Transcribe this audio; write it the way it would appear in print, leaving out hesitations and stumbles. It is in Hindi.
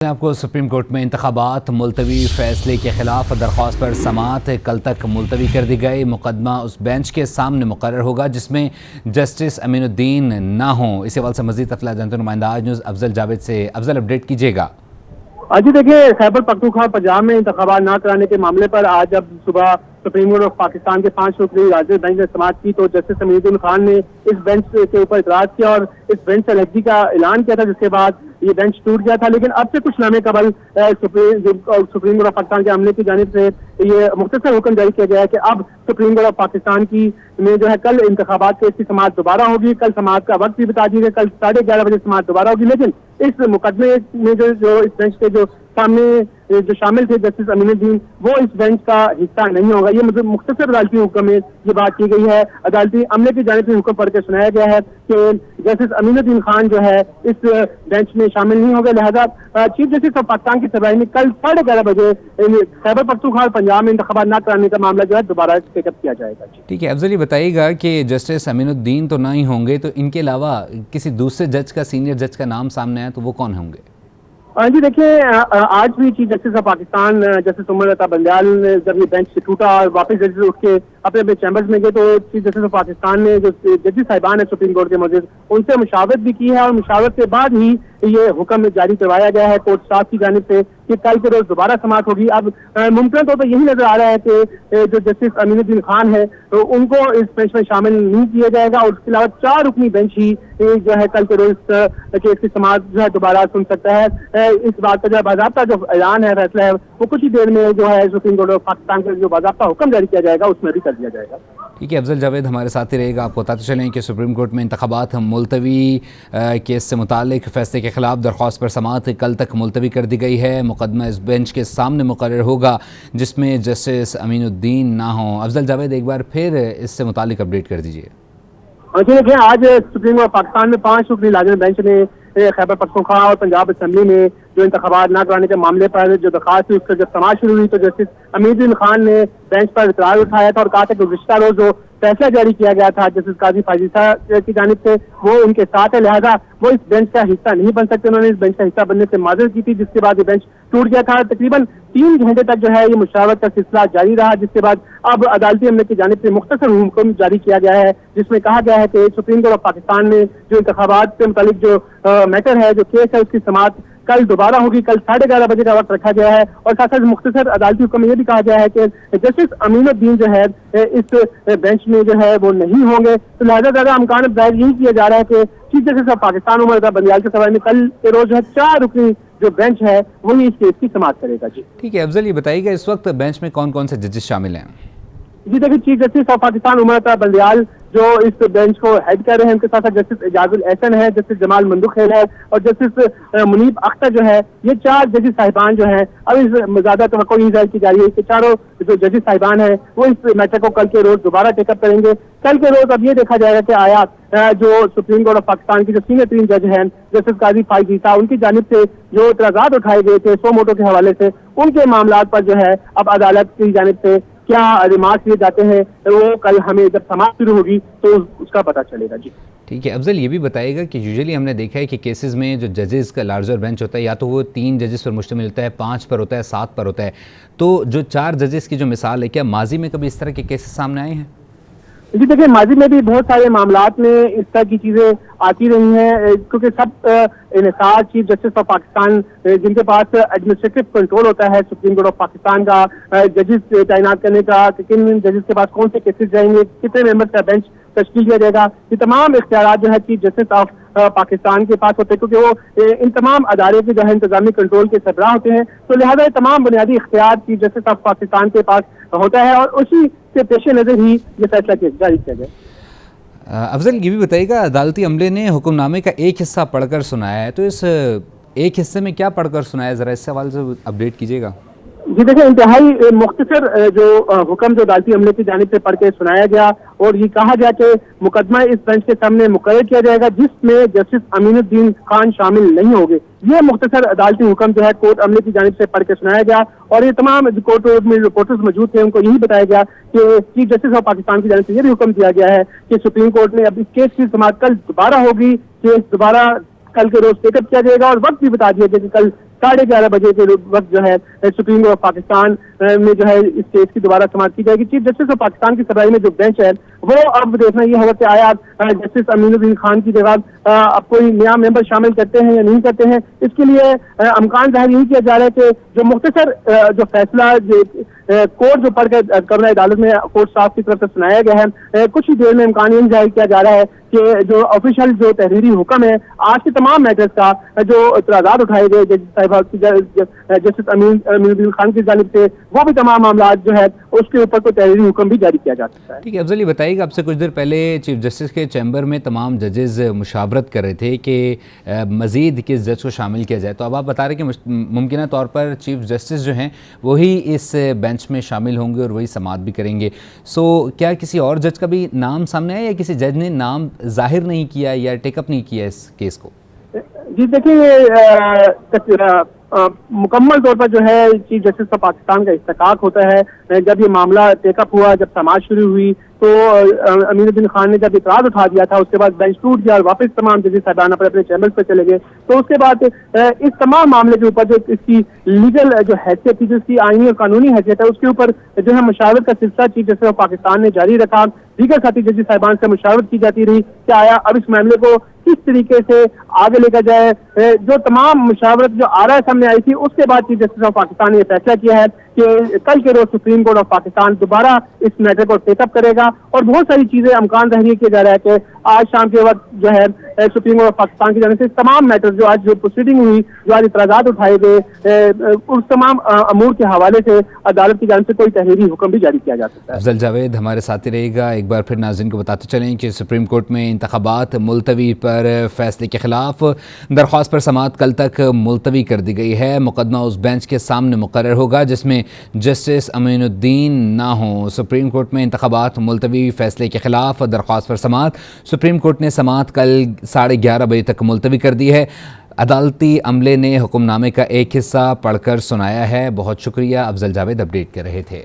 आपको सुप्रीम कोर्ट में इंतखाबात मुलतवी फैसले के खिलाफ दरख्वास्त पर समाअत कल तक मुलतवी कर दी गई। मुकदमा उस बेंच के सामने मुकर्रर होगा जिसमें जस्टिस अमीनुद्दीन ना हो। इस हवाले से मजीद तफसीलात जानते हैं नुमाइंदा आज न्यूज़ अफजल जावेद से। अफजल, अपडेट कीजिएगा। जी देखिए, खैबर पख्तूनख्वा पंजाब में इंतखाबात न कराने के मामले पर आज जब सुबह सुप्रीम कोर्ट ऑफ पाकिस्तान के 5 रुकनी राज्य बेंच ने समाअत की तो जस्टिस अमीनुद्दीन खान ने इस बेंच के ऊपर इतराज किया और इस बेंच से अलहदगी का ऐलान किया था, जिसके बाद ये बेंच टूट गया था। लेकिन अब से कुछ लम्हे कबल सुप्रीम कोर्ट ऑफ पाकिस्तान के अमले की जानिब से ये मुख्तसर हुक्म जारी किया गया है कि अब सुप्रीम कोर्ट ऑफ पाकिस्तान की में जो है कल इंतखाबात केस की समाअत दोबारा होगी। कल समाअत का वक्त भी बता दीजिए, कल 11:30 बजे समाअत दोबारा होगी। लेकिन इस मुकदमे में जो इस बेंच के जो सामने जो शामिल थे जस्टिस अमीनुद्दीन, वो इस बेंच का हिस्सा नहीं होगा। ये मतलब मुख्तसर अदालती हुक्म में ये बात की गई है। अदालती अमले की जानिब से हुक्म पढ़ के सुनाया गया है कि जस्टिस अमीनुद्दीन खान जो है इस बेंच में शामिल नहीं होंगे। लिहाजा चीफ जस्टिस ऑफ पाकिस्तान की सरबराही में कल 11:30 बजे खैबर पख्तूनख्वा पंजाब में इंतखाबात न कराने का मामला जो है दोबारा टेकअप किया जाएगा। ठीक है अफजल, ये बताइएगा कि जस्टिस अमीनुद्दीन तो ना ही होंगे, तो इनके अलावा किसी दूसरे जज का, सीनियर जज का नाम सामने आया तो वो कौन होंगे? जी देखिए, आज भी chief justice of Pakistan justice Umar Ata Bandial ने जब ये बेंच से टूटा और वापस जजेस उठ के अपने अपने चैम्बर्स में गए तो चीफ जस्टिस ऑफ पाकिस्तान ने जो जजेस साहिबान है सुप्रीम कोर्ट के मौजूद उनसे मुशावरत भी की है और मुशावरत के बाद ही ये हुक्म जारी करवाया गया है कोर्ट स्टाफ की जानिब से कि कल के रोज दोबारा समाअत होगी। अब मुमकिन तौर पर यही नजर आ रहा है कि जो जस्टिस अमीनुद्दीन खान है तो उनको इस बेंच में शामिल नहीं किया जाएगा और उसके अलावा 4 रुकनी बेंच ही जो है कल के रोज केस की समाअत जो है दोबारा सुन सकता है। इस बात का जो बाज़ाब्ता जो ऐलान है, फैसला है, वो कुछ ही देर में जो है सुप्रीम कोर्ट ऑफ पाकिस्तान का जो बाज़ाब्ता हुक्म जारी किया जाएगा उसमें भी कर दिया जाएगा। ठीक है अफजल जावेद हमारे साथ ही रहेगा। आपको बताते चलें कि सुप्रीम कोर्ट में इंतखाबात मुलतवी केस से मुतालिक फैसले के खिलाफ दरख्वास्त पर समाअत कल तक मुलतवी कर दी गई है। मुकदमा इस बेंच के सामने मुकर्रर होगा जिसमें जस्टिस अमीनुद्दीन ना हो। अफजल जावेद, एक बार फिर इससे मुतालिक अपडेट कर दीजिए। देखिए, आज सुप्रीम कोर्ट पाकिस्तान में 5 रुकनी लाजिम बेंच ने खैबर पख्तूनख्वा और पंजाब असेंबली में जो इंतखाबात न कराने के मामले पर जो दरखास्त थी उसका जब समाअत शुरू हुई तो जस्टिस अमीनुद्दीन खान ने बेंच पर इतराज उठाया था और कहा था कि गुज़िश्ता रोज जो फैसला जारी किया गया था जस्टिस काजी फाजिसा की जानिब से वो उनके साथ है, लिहाजा वो इस बेंच का हिस्सा नहीं बन सकते। उन्होंने इस बेंच का हिस्सा बनने से माजरत की थी, जिसके बाद ये बेंच टूट गया था। तकरीबन 3 घंटे तक जो है ये मुशावरत का सिलसिला जारी रहा, जिसके बाद अब अदालती अमले की जानिब से मुख्तसर हुक्म जारी किया गया है जिसमें कहा गया है कि सुप्रीम कोर्ट ऑफ पाकिस्तान में जो इंतखाबात से मुतालिक जो मैटर है, जो केस है, उसकी समाअत कल दोबारा होगी। कल 11:30 बजे का वक्त रखा गया है और साथ साथ मुख्तसर अदालती हुक्म में यह भी कहा गया है कि जस्टिस अमीनुद्दीन जो है इस बेंच में जो है वो नहीं होंगे। तो लिहाजा ज्यादा अमकान जाहिर यही किया जा रहा है कि chief justice of Pakistan Umar Ata Bandial के सवाल में कल के रोज है 4 रुकनी जो बेंच है वही इस केस की समाअत करेगा। जी ठीक है अफजल, ये बताइएगा इस वक्त बेंच में कौन कौन से जजेस शामिल हैं? जी देखिए, chief justice of Pakistan Umar Ata Bandial जो इस बेंच को हेड कर रहे हैं, उनके साथ साथ जस्टिस एजाजुल एहसन है, जस्टिस जमाल मंदुखेल है और जस्टिस मुनीब अख्तर जो है। ये 4 जजेस साहिबान जो है, अब इस ज्यादा तवक्को नहीं जाहिर की जा रही है कि चारों जो जजेस साहिबान है वो इस मैटर को कल के रोज दोबारा टेकअप करेंगे। कल के रोज अब ये देखा जाएगा कि आया जो सुप्रीम कोर्ट ऑफ पाकिस्तान की जो सीनियर 3 जज हैं जस्टिस काजी फाजिसा, उनकी जानिब से जो इतराजात उठाए गए थे सो मोटो के हवाले से, उनके मामला पर जो है अब अदालत की जानिब से क्या रिमार्क लिए जाते हैं वो कल हमें जब समाअत शुरू होगी तो उसका पता चलेगा। जी ठीक है अफजल, ये भी बताइएगा कि यूजुअली हमने देखा है कि केसेस में जो जजेस का लार्जर बेंच होता है या तो वो 3 जजेस पर मुश्तमिल होता है, 5 पर होता है, 7 पर होता है, तो जो 4 जजेस की जो मिसाल है, क्या माजी में कभी इस तरह के केसेस सामने आए हैं? जी देखिए, माजी में भी बहुत सारे मामलात में इस तरह की चीजें आती रही हैं क्योंकि सब इन्हिसार चीफ जस्टिस ऑफ पाकिस्तान जिनके पास एडमिनिस्ट्रेटिव कंट्रोल होता है सुप्रीम कोर्ट ऑफ पाकिस्तान का जजेस तैनात करने का, किन जजेस के पास कौन से केसेस जाएंगे, कितने मेंबर्स का बेंच तश्कील दिया जाएगा, ये तमाम इख्तियार जो है चीफ जस्टिस ऑफ पाकिस्तान के पास होते हैं क्योंकि वो इन तमाम अदारे के जो है इंतजामी कंट्रोल के सरबराह होते हैं। तो लिहाजा ये तमाम बुनियादी इख्तियार चीफ जस्टिस ऑफ पाकिस्तान के पास होता है और उसी के पेश नजर ही ये फैसला जारी किया गया। अफजल, ये भी बताइएगा अदालती अमले ने हुक्मनामे का एक हिस्सा पढ़कर सुनाया है, तो इस एक हिस्से में क्या पढ़कर सुनाया, जरा इस सवाल से अपडेट कीजिएगा। जी देखिए, इंतहाई मुख्तसर जो हुक्म जो अदालती अमले की जानिब से पढ़ के सुनाया गया और ये कहा गया कि मुकदमा इस बेंच के सामने मुकर्रर किया जाएगा जिसमें जस्टिस अमीनुद्दीन खान शामिल नहीं होंगे। ये मुख्तसर अदालती हुक्म जो है कोर्ट अमले की जानिब से पढ़ के सुनाया गया और ये तमाम कोर्ट में रिपोर्टर्स मौजूद थे उनको यही बताया गया कि चीफ जस्टिस ऑफ पाकिस्तान की जानिब से ये भी हुक्म दिया गया है कि सुप्रीम कोर्ट ने अब इस केस की समाअत कल दोबारा होगी, केस दोबारा कल के रोज टेकअप किया जाएगा और वक्त भी बता दिया गया कि कल 11:30 बजे के वक्त जो है सुप्रीम कोर्ट ऑफ पाकिस्तान में जो है इस केस की दोबारा समाअत की जाएगी। चीफ जस्टिस ऑफ पाकिस्तान की सरबराही में जो बेंच है वो अब देखना ये होगा कि आया जस्टिस अमीनुद्दीन खान की जगह अब कोई नया मेंबर शामिल करते हैं या नहीं करते हैं। इसके लिए अमकान जाहिर यही किया जा रहा है कि जो मुख्तसर जो फैसला जो कोर्ट जो पढ़कर कमरा अदालत में कोर्ट साहब की तरफ से सुनाया गया है, कुछ ही देर में इम्कान यही जाहिर किया जा रहा है कि जो ऑफिशियल जो तहरीरी हुक्म है आज के तमाम मैटर्स का जो इतराज़ात उठाए गए जस्टिस अमीनुद्दीन खान की जानिब से, वो भी तमाम मामला जो है उसके ऊपर कोई तहरीरी हुक्म भी जारी किया जा सकता है। ठीक है अफजल, ये बताइएगा, आपसे कुछ देर पहले चीफ जस्टिस के चैम्बर में तमाम जजेस मुशावरत कर रहे थे कि मज़ीद किस जज को शामिल किया जाए, तो अब आप बता रहे कि मुमकिन तौर पर चीफ जस्टिस जो हैं वही इस बेंच में शामिल होंगे और वही समाअत भी करेंगे। सो क्या किसी और जज का भी नाम सामने आया या किसी जज ने नाम जाहिर नहीं किया या टेकअप नहीं किया इस केस को? जी देखिए, मुकम्मल तौर पर जो है चीफ जस्टिस ऑफ पाकिस्तान का इस्तकाक होता है। जब ये मामला टेकअप हुआ, जब समाअत शुरू हुई तो अमीनुद्दीन खान ने जब इतराज उठा दिया था, उसके बाद बेंच टूट गया और वापस तमाम जजेस साहबान अपने चैम्बर्स पर चले गए। तो उसके बाद इस तमाम मामले के ऊपर जो इसकी लीगल जो हैसियत थी, जो इसकी आईनी और कानूनी हैसियत है, उसके ऊपर जो है मुशावरत का सिलसिला चीफ जस्टिस ऑफ पाकिस्तान ने जारी रखा। दीगर साथी जजेस साहबान से मुशावरत की जाती रही कि आया अब इस मामले को किस तरीके से आगे लेकर जाए। जो तमाम मुशावरत जो आ रहा है सामने आई थी, उसके बाद चीफ जस्टिस ऑफ पाकिस्तान ने यह फैसला किया है कि कल के रोज सुप्रीम कोर्ट ऑफ पाकिस्तान दोबारा इस मैटर को टेकअप करेगा और बहुत सारी चीजें अमकान जाहिर किया जा रहा है कि आज शाम के वक्त जो है सुप्रीम कोर्ट ऑफ पाकिस्तान की जाने से तमाम मैटर्स जो आज जो प्रोसीडिंग हुई, जो आज इतराजात उठाए गए, उस तमाम अमूर के हवाले से अदालत की जाने से कोई तहरीरी हुक्म भी जारी किया जा सकता है। अफजल जावेद हमारे साथ ही रहेगा। एक बार फिर नाज़रीन को बताते चलें कि सुप्रीम कोर्ट में इंतखाबात मुलतवी पर फैसले के खिलाफ दरख्वास्त पर समाअत कल तक मुलतवी कर दी गई है। मुकदमा उस बेंच के सामने मुकर्रर होगा जिसमें जस्टिस अमीनुद्दीन ना हो। सुप्रीम कोर्ट में इंतखाबात मुलतवी फैसले के खिलाफ दरख्वास्त पर समाअत, सुप्रीम कोर्ट ने समाअत कल 11:30 बजे तक मुलतवी कर दी है। अदालती अमले ने हुक्मनामे का एक हिस्सा पढ़कर सुनाया है। बहुत शुक्रिया, अफजल जावेद अपडेट कर रहे थे।